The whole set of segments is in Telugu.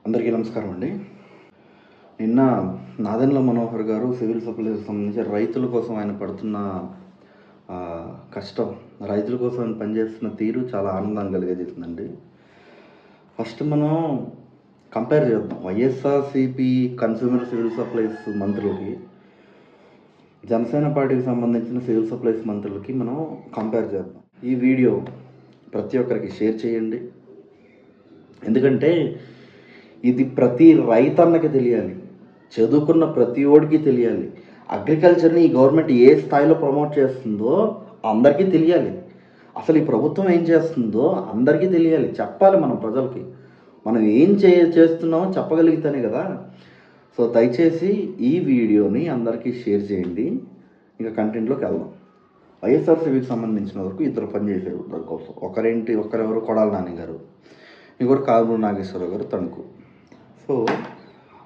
అందరికీ నమస్కారం అండి. నిన్న నాదెండ్ల మనోహర్ గారు సివిల్ సప్లైకి సంబంధించి రైతుల కోసం ఆయన పడుతున్న కష్టం, రైతుల కోసం ఆయన పనిచేస్తున్న తీరు చాలా ఆనందం కలిగజేసిందండి. ఫస్ట్ మనం కంపేర్ చేద్దాం వైఎస్ఆర్సీపీ కన్స్యూమర్ సివిల్ సప్లైస్ మంత్రులకి, జనసేన పార్టీకి సంబంధించిన సివిల్ సప్లైస్ మంత్రులకి మనం కంపేర్ చేద్దాం. ఈ వీడియో ప్రతి ఒక్కరికి షేర్ చేయండి. ఎందుకంటే ఇది ప్రతి రైతన్నకి తెలియాలి, చదువుకున్న ప్రతి ఓడికి తెలియాలి. అగ్రికల్చర్ని ఈ గవర్నమెంట్ ఏ స్థాయిలో ప్రమోట్ చేస్తుందో అందరికీ తెలియాలి. అసలు ఈ ప్రభుత్వం ఏం చేస్తుందో అందరికీ తెలియాలి, చెప్పాలి. మనం ప్రజలకి మనం ఏం చేస్తున్నామో చెప్పగలిగితేనే కదా. సో దయచేసి ఈ వీడియోని అందరికీ షేర్ చేయండి. ఇక కంటెంట్లోకి వెళ్దాం. వైఎస్ఆర్సీపీకి సంబంధించిన వరకు ఇద్దరు పనిచేశారు దానికోసం. ఒకరెవరు కొడాల నాని గారు, ఇంకొకరు కారుమూరి నాగేశ్వరరావు గారు తణుకు. సో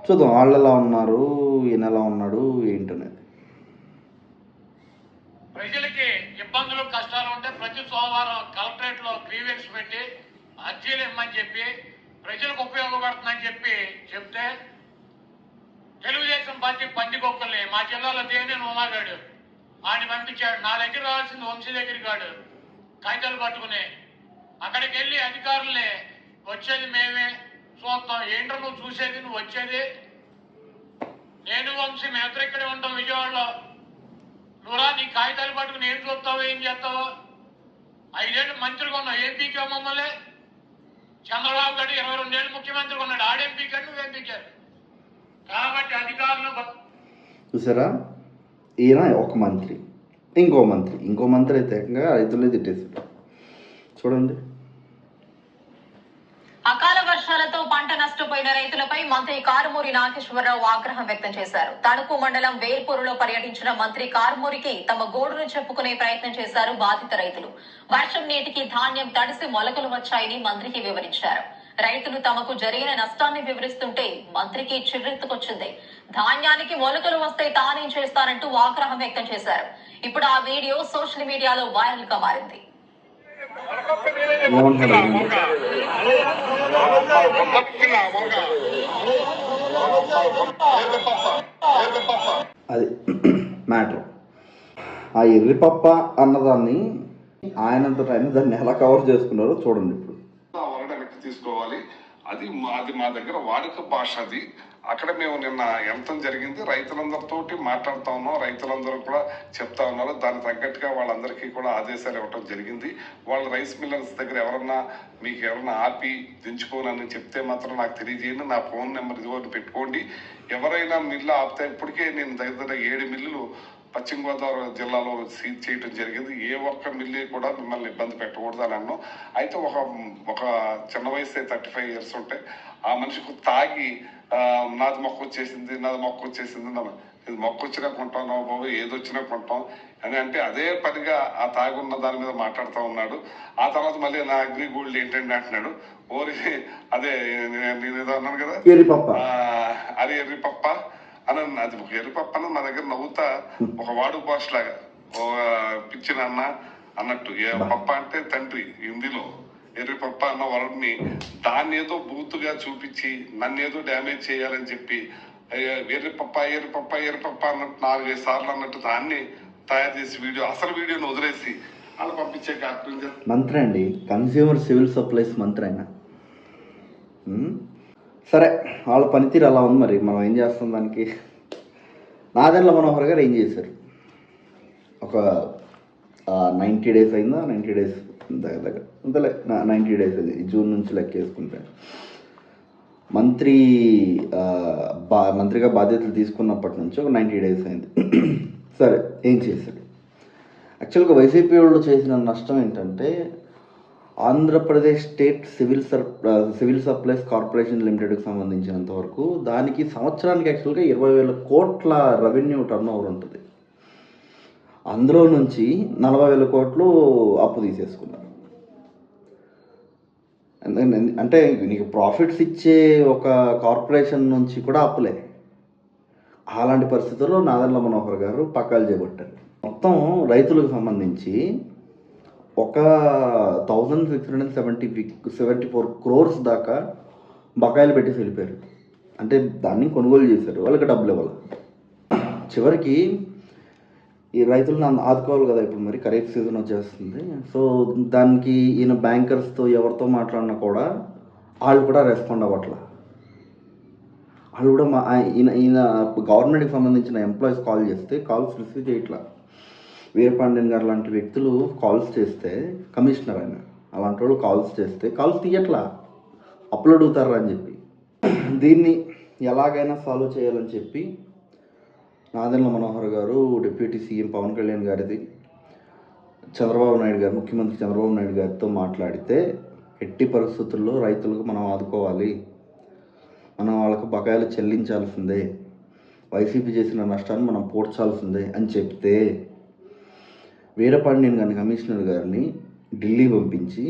చూద్దాం వాళ్ళు ఎలా ఉన్నారు, ఈయన ఎలా ఉన్నాడు ఏంటనేది. ప్రజలకి ఇబ్బందులు కష్టాలు ఉంటే ప్రతి సోమవారం కలెక్టరేట్ లో గ్రీవెన్స్ పెట్టి అర్జీలు ఇమ్మని చెప్పి ప్రజలకు ఉపయోగపడుతుందని చెప్తే తెలుగుదేశం పార్టీ పందికొక్కల్ని మా జిల్లాలో దేవినేని ఉమాగాడు ఆయన పంపించాడు. నా దగ్గర రావాల్సింది వంశీ దగ్గర కాడు, కాగితాలు పట్టుకుని అక్కడికి వెళ్ళి అధికారుల్ని వచ్చేది మేమే చూస్తాం, ఏంటో నువ్వు చూసేది, నువ్వు వచ్చేది నేను వంశీ మేమిద్దరు ఇక్కడే ఉంటాం విజయవాడలో, నువ్వురా నీ కాగితాలు పట్టుకుని ఏం చూస్తావో ఏం చేస్తావో. 5 ఏళ్ళు మంత్రిగా ఉన్నావు, ఏం పీకావు మమ్మల్ని? చంద్రబాబు గారు 22 ఏళ్ళు ముఖ్యమంత్రిగా ఉన్నాడు, ఆడేం పీకాడు నువ్వేం పీకారు? కాబట్టి అధికారులు చూసారా, ఈయన ఒక మంత్రి, ఇంకో మంత్రి అయితే ఏకంగా రైతులే తిట్టేసాడు. చూడండి. అకాల వర్షాలతో పంట నష్టపోయిన రైతులపై మంత్రి కారుమూరి నాగేశ్వరరావు ఆగ్రహం వ్యక్తం చేశారు. తణుకు మండలం వేల్పూరులో పర్యటించిన మంత్రి కారుమూరికి తమ గోడును చెప్పుకునే ప్రయత్నం చేశారు బాధిత రైతులు. వర్షం నీటికి ధాన్యం తడిసి మొలకలు వచ్చాయని మంత్రికి వివరించారు. రైతులు తమకు జరిగిన నష్టాన్ని వివరిస్తుంటే మంత్రికి చిర్రెత్తుకొచ్చింది. ధాన్యానికి మొలకలు వస్తే తానేం చేస్తానంటూ ఆగ్రహం వ్యక్తం చేశారు. ఇప్పుడు ఆ వీడియో సోషల్ మీడియాలో వైరల్ గా మారింది. అది మ్యాటర్. ఆ ఎర్రిపప్ప అన్నదాన్ని ఆయనంతట ఆయన దాన్ని ఎలా కవర్ చేసుకున్నారో చూడండి. ఇప్పుడు తీసుకోవాలి, అది మా దగ్గర వాడుక భాష. అది అక్కడ మేము నిన్న ఎంత జరిగింది, రైతులందరితోటి మాట్లాడుతా ఉన్నాం, రైతులందరూ కూడా చెప్తా ఉన్నారు. దానికి తగ్గట్టుగా వాళ్ళందరికీ కూడా ఆదేశాలు ఇవ్వటం జరిగింది. వాళ్ళ రైస్ మిల్లర్స్ దగ్గర మీకు ఎవరన్నా ఆపి దించుకోనని చెప్తే మాత్రం నాకు తెలియజేయండి, నా ఫోన్ నెంబర్ ఇదివరకు పెట్టుకోండి. ఎవరైనా మిల్లు ఆపితే ఇప్పటికే నేను దగ్గర 7 మిల్లులు పశ్చిమ గోదావరి జిల్లాలో సీజ్ చేయడం జరిగింది. ఏ ఒక్క మిల్లు కూడా మిమ్మల్ని ఇబ్బంది పెట్టకూడదు అని అన్నాం. అయితే ఒక చిన్న వయసు 35 years ఉంటే ఆ మనిషికి తాగి నాది మొక్క వచ్చేసింది ఇది మొక్క వచ్చినా కొంటాం బాబు, ఏదొచ్చినా కొంటాం అని అంటే అదే పనిగా ఆ తాగున్న దాని మీద మాట్లాడుతూ ఉన్నాడు. ఆ తర్వాత మళ్ళీ నా అగ్రి గోల్డ్ ఏంటంటే అంటున్నాడు. ఓరి అదే నేను ఏదో అన్నాను కదా, అది ఎర్రిపప్ప అని. అది ఒక ఎర్రిపప్ప అని మా దగ్గర నవ్వుతా ఒక వాడు భాష లాగా పిచ్చిన అన్న అన్నట్టు. పప్ప అంటే తండ్రి హిందీలో, ఎర్రిపప్ప అన్న వరడ్ని దాన్ని ఏదో బూతుగా చూపించి నన్ను ఏదో డ్యామేజ్ చేయాలని చెప్పి ఎర్రిపప్ప అన్నట్టు 4-5 సార్లు అన్నట్టు దాన్ని తయారు చేసి అసలు వీడియోని వదిలేసి అలా పంపించే కార్యక్రమం. మంత్రి అండి, కన్స్యూమర్ సివిల్ సప్లైస్ మంత్రి అయినా సరే, వాళ్ళ పనితీరు అలా ఉంది. మరి మనం ఏం చేస్తాం దానికి? నాదెండ్ల మనోహర్ గారు ఏం చేశారు? ఒక 90 days అయిందా, 90 days దగ్గర అంతలే, 90 days అది జూన్ నుంచి లెక్కేసుకుంటే మంత్రిగా బాధ్యతలు తీసుకున్నప్పటి నుంచి ఒక 90 days అయింది. సరే, ఏం చేశాడు? యాక్చువల్గా వైసీపీ వాళ్ళు చేసిన నష్టం ఏంటంటే, Andhra Pradesh state civil supplies corporation లిమిటెడ్కి సంబంధించినంత వరకు దానికి సంవత్సరానికి యాక్చువల్గా 20,000 కోట్ల రెవెన్యూ టర్న్ ఓవర్ ఉంటుంది. అందులో నుంచి 40,000 కోట్లు అప్పు తీసేసుకున్నారు. అంటే నీకు ప్రాఫిట్స్ ఇచ్చే ఒక కార్పొరేషన్ నుంచి కూడా అప్పులే. అలాంటి పరిస్థితుల్లో నాదెండ్ల మనోహర్ గారు పక్కాలు చేపట్టారు. మొత్తం రైతులకు సంబంధించి ఒక 1674 crores దాకా బకాయిలు పెట్టేసి వెళ్ళిపోయారు. అంటే దాన్ని కొనుగోలు చేశారు, వాళ్ళకి డబ్బులు ఇవ్వాలి. చివరికి ఈ రైతులను ఆదుకోవాలి కదా, ఇప్పుడు మరి ఖరీఫ్ సీజన్ వచ్చేస్తుంది. సో దానికి ఈయన బ్యాంకర్స్తో ఎవరితో మాట్లాడినా కూడా వాళ్ళు కూడా రెస్పాండ్ అవ్వట్లా. వాళ్ళు కూడా ఈయన గవర్నమెంట్కి సంబంధించిన ఎంప్లాయీస్ కాల్ చేస్తే కాల్స్ రిసీవ్ చేయట్లా. వీరపాండ్యన్ గారు లాంటి వ్యక్తులు కాల్స్ చేస్తే, కమిషనర్ ఆయన అలాంటి వాళ్ళు కాల్స్ చేస్తే కాల్స్ తీయట్లా, అప్పులు అడుగుతారా అని చెప్పి. దీన్ని ఎలాగైనా సాల్వ్ చేయాలని చెప్పి నాదెండ్ల మనోహర్ గారు డిప్యూటీ సీఎం పవన్ కళ్యాణ్ గారిది చంద్రబాబు నాయుడు గారు, ముఖ్యమంత్రి చంద్రబాబు నాయుడు గారితో మాట్లాడితే, ఎట్టి పరిస్థితుల్లో రైతులకు మనం ఆదుకోవాలి, మనం వాళ్ళకు బకాయిలు చెల్లించాల్సిందే, వైసీపీ చేసిన నష్టాన్ని మనం పూడ్చాల్సిందే అని చెప్తే వీరపాండ్యన్ గారిని, కమిషనర్ గారిని ఢిల్లీ పంపించి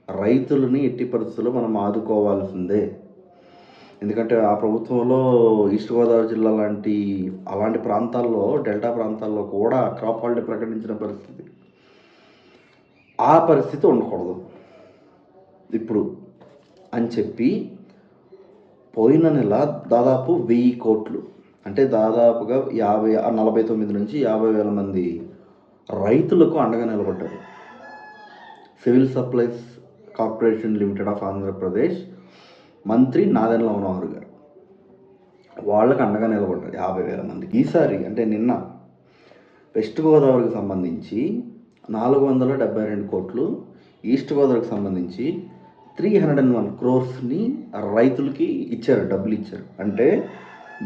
రైతులని ఎట్టి పరిస్థితుల్లో మనం ఆదుకోవాల్సిందే, ఎందుకంటే ఆ ప్రభుత్వంలో ఈస్ట్ గోదావరి జిల్లా అలాంటి ప్రాంతాల్లో, డెల్టా ప్రాంతాల్లో కూడా క్రాప్ హాలిడే ప్రకటించిన పరిస్థితి, ఆ పరిస్థితి ఉండకూడదు ఇప్పుడు అని చెప్పి పోయిన నెల దాదాపు 1000 కోట్లు, అంటే దాదాపుగా 49 నుంచి 50,000 మంది రైతులకు అండగా నిలబడ్డారు. Civil supplies corporation limited of Andhra Pradesh మంత్రి నాదెండ్ల మనోహర్ గారు వాళ్ళకు అండగా నిలబడ్డారు 50,000 మంది. ఈసారి అంటే నిన్న వెస్ట్ గోదావరికి సంబంధించి 472 కోట్లు, ఈస్ట్ గోదావరికి సంబంధించి 301 crores రైతులకి ఇచ్చారు, డబ్బులు ఇచ్చారు. అంటే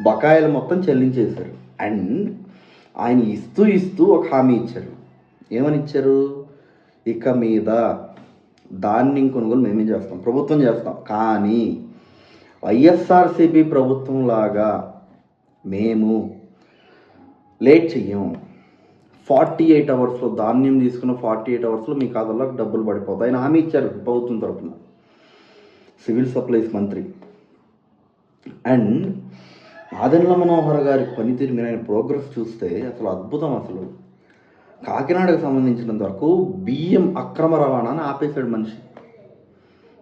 బకాయిలు మొత్తం చెల్లించేశారు. అండ్ ఆయన ఇస్తూ ఒక హామీ ఇచ్చారు. ఏమని ఇచ్చారు? ఇక మీద ధాన్యం కొనుగోలు మేమే చేస్తాం, ప్రభుత్వం చేస్తాం, కానీ వైఎస్ఆర్సీపీ ప్రభుత్వం లాగా మేము లేట్ చెయ్యం. 48 అవర్స్లో ధాన్యం తీసుకున్న 48 అవర్స్లో మీ ఖాతాలో డబ్బులు పడిపోతాయి అని హామీ ఇచ్చారు ప్రభుత్వం తరఫున సివిల్ సప్లైస్ మంత్రి. అండ్ నాదెండ్ల మనోహర్ గారి పనితీరు మీద ప్రోగ్రెస్ చూస్తే అసలు అద్భుతం. అసలు కాకినాడకు సంబంధించినంత వరకు బియ్యం అక్రమ రవాణాను ఆపేశాడు మనిషి.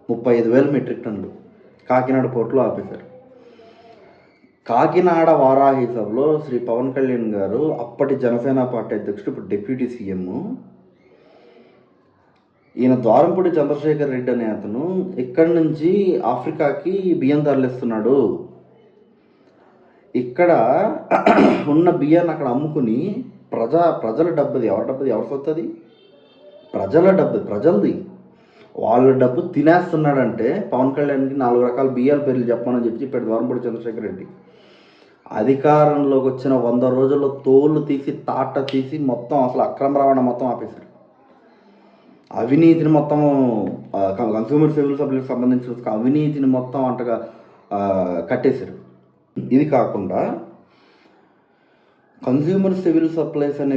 35,000 మెట్రిక్ టన్నులు కాకినాడ పోర్టులో ఆపేశారు. కాకినాడ వారాహి సభలో శ్రీ పవన్ కళ్యాణ్ గారు, అప్పటి జనసేన పార్టీ అధ్యక్షుడు, ఇప్పుడు డిప్యూటీ సీఎం, ఈయన ద్వారంపూడి చంద్రశేఖర్ రెడ్డి అనే అతను ఇక్కడి నుంచి ఆఫ్రికాకి బియ్యం తరలిస్తున్నాడు, ఇక్కడ ఉన్న బియ్యాన్ని అక్కడ అమ్ముకుని ప్రజల డబ్బుది, ఎవరి సొత్తది? ప్రజల డబ్బు, ప్రజలది, వాళ్ళ డబ్బు తినేస్తున్నాడంటే పవన్ కళ్యాణ్కి 4 రకాల బియ్యాల పేర్లు చెప్పమని చెప్పాడు ద్వారంపూడి చంద్రశేఖర్ రెడ్డి. అధికారంలోకి వచ్చిన 100 రోజుల్లో తోలు తీసి తాట తీసి మొత్తం అసలు అక్రమ రవాణా మొత్తం ఆపేశారు. అవినీతిని మొత్తం, కన్స్యూమర్ సివిల్ సప్లైకి సంబంధించిన అవినీతిని మొత్తం అంటగా కట్టేశారు. ఇది కాకుండా కన్స్యూమర్ సివిల్ సప్లైస్ అనే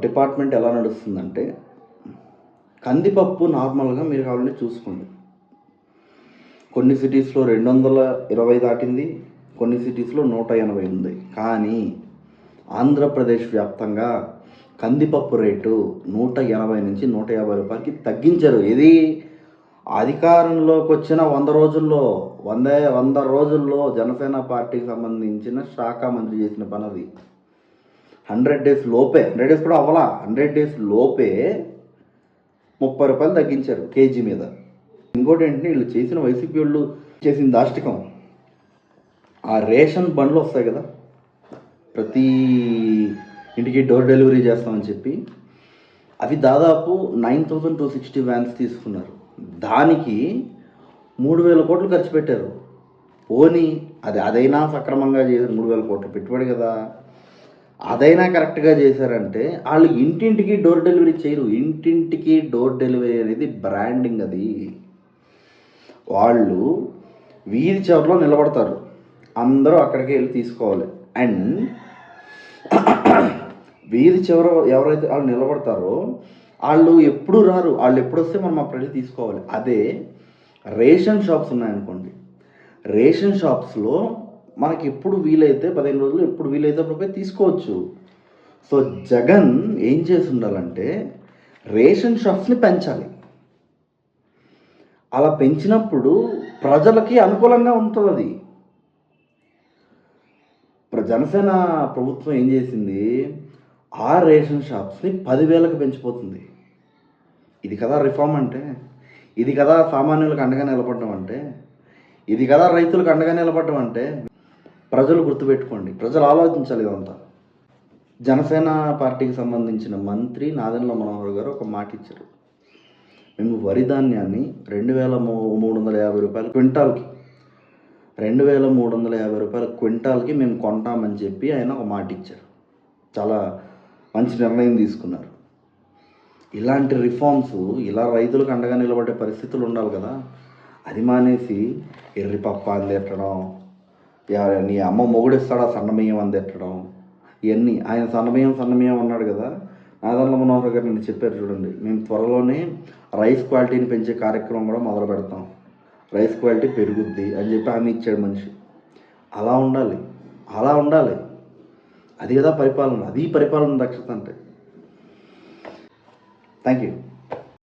డిపార్ట్మెంట్ ఎలా నడుస్తుందంటే, కందిపప్పు నార్మల్గా మీరు కావాలంటే చూసుకోండి, కొన్ని సిటీస్లో 220 దాటింది, కొన్ని సిటీస్లో 180 ఉంది. కానీ ఆంధ్రప్రదేశ్ వ్యాప్తంగా కందిపప్పు రేటు 180 నుంచి 150 రూపాయలకి తగ్గించారు. ఇది అధికారంలోకి వచ్చిన 100 రోజుల్లో జనసేన పార్టీకి సంబంధించిన శాఖ మంత్రి చేసిన పని అది. 100 days లోపే, 100 days కూడా అవ్వాలా, 100 days లోపే 30 రూపాయలు తగ్గించారు కేజీ మీద. ఇంకోటి ఏంటంటే, వీళ్ళు చేసిన వైసీపీ వాళ్ళు చేసిన దాష్టికం, ఆ రేషన్ బండ్లు వస్తాయి కదా, ప్రతి ఇంటికి డోర్ డెలివరీ చేస్తామని చెప్పి, అవి దాదాపు 9,260 వ్యాన్స్ తీసుకున్నారు. దానికి 3,000 కోట్లు ఖర్చు పెట్టారు. పోనీ అదైనా సక్రమంగా చేశారు, 3,000 కోట్లు పెట్టుబడి కదా, అదైనా కరెక్ట్గా చేశారంటే వాళ్ళు ఇంటింటికి డోర్ డెలివరీ చేయరు. ఇంటింటికి డోర్ డెలివరీ అనేది బ్రాండింగ్. అది వాళ్ళు వీధి చివరిలో నిలబడతారు, అందరూ అక్కడికి వెళ్ళి తీసుకోవాలి. అండ్ వీధి చివర ఎవరైతే వాళ్ళు నిలబడతారో వాళ్ళు ఎప్పుడు రారు, వాళ్ళు ఎప్పుడు వస్తే మనం అప్పుడు వెళ్ళి తీసుకోవాలి. అదే రేషన్ షాప్స్ ఉన్నాయనుకోండి, రేషన్ షాప్స్లో మనకి ఎప్పుడు వీలైతే 15 రోజులు ఎప్పుడు వీలైతే అప్పుడు పోయి తీసుకోవచ్చు. సో జగన్ ఏం చేసి ఉండాలంటే రేషన్ షాప్స్ని పెంచాలి. అలా పెంచినప్పుడు ప్రజలకి అనుకూలంగా ఉంటుంది అది. ఇప్పుడు జనసేన ప్రభుత్వం ఏం చేసింది, ఆ రేషన్ షాప్స్ని 10,000కి పెంచిపోతుంది. ఇది కదా రిఫార్మ్ అంటే, ఇది కదా సామాన్యులకు అండగా నిలబడడం అంటే, ఇది కదా రైతులకు అండగా నిలబడడం అంటే. ప్రజలు గుర్తుపెట్టుకోండి, ప్రజలు ఆలోచించాలి ఇదంతా. జనసేన పార్టీకి సంబంధించిన మంత్రి నాదెండ్ల మనోహర్ గారు ఒక మాట ఇచ్చారు, మేము వరి ధాన్యాన్ని 2,350 రూపాయలు క్వింటాల్కి, 2,350 రూపాయల క్వింటాల్కి మేము కొంటామని చెప్పి ఆయన ఒక మాట ఇచ్చారు. చాలా మంచి నిర్ణయం తీసుకున్నారు. ఇలాంటి రిఫార్మ్స్, ఇలా రైతులకు అండగా నిలబడే పరిస్థితులు ఉండాలి కదా. అది మానేసి ఎర్రి పప్ప అందెట్టడం, నీ అమ్మ మొగుడిస్తాడా సన్నమయ్యం అందెట్టడం, ఇవన్నీ. ఆయన సన్నమయ్యం అన్నాడు కదా. నాదెండ్ల మనోహర్ గారు నేను చెప్పారు చూడండి, మేము త్వరలోనే రైస్ క్వాలిటీని పెంచే కార్యక్రమం కూడా మొదలు పెడతాం, రైస్ క్వాలిటీ పెరుగుద్ది అని చెప్పి హామీ ఇచ్చాడు మనిషి. అలా ఉండాలి. అది కదా పరిపాలన, అది పరిపాలన దక్షత అంటే. Thank you.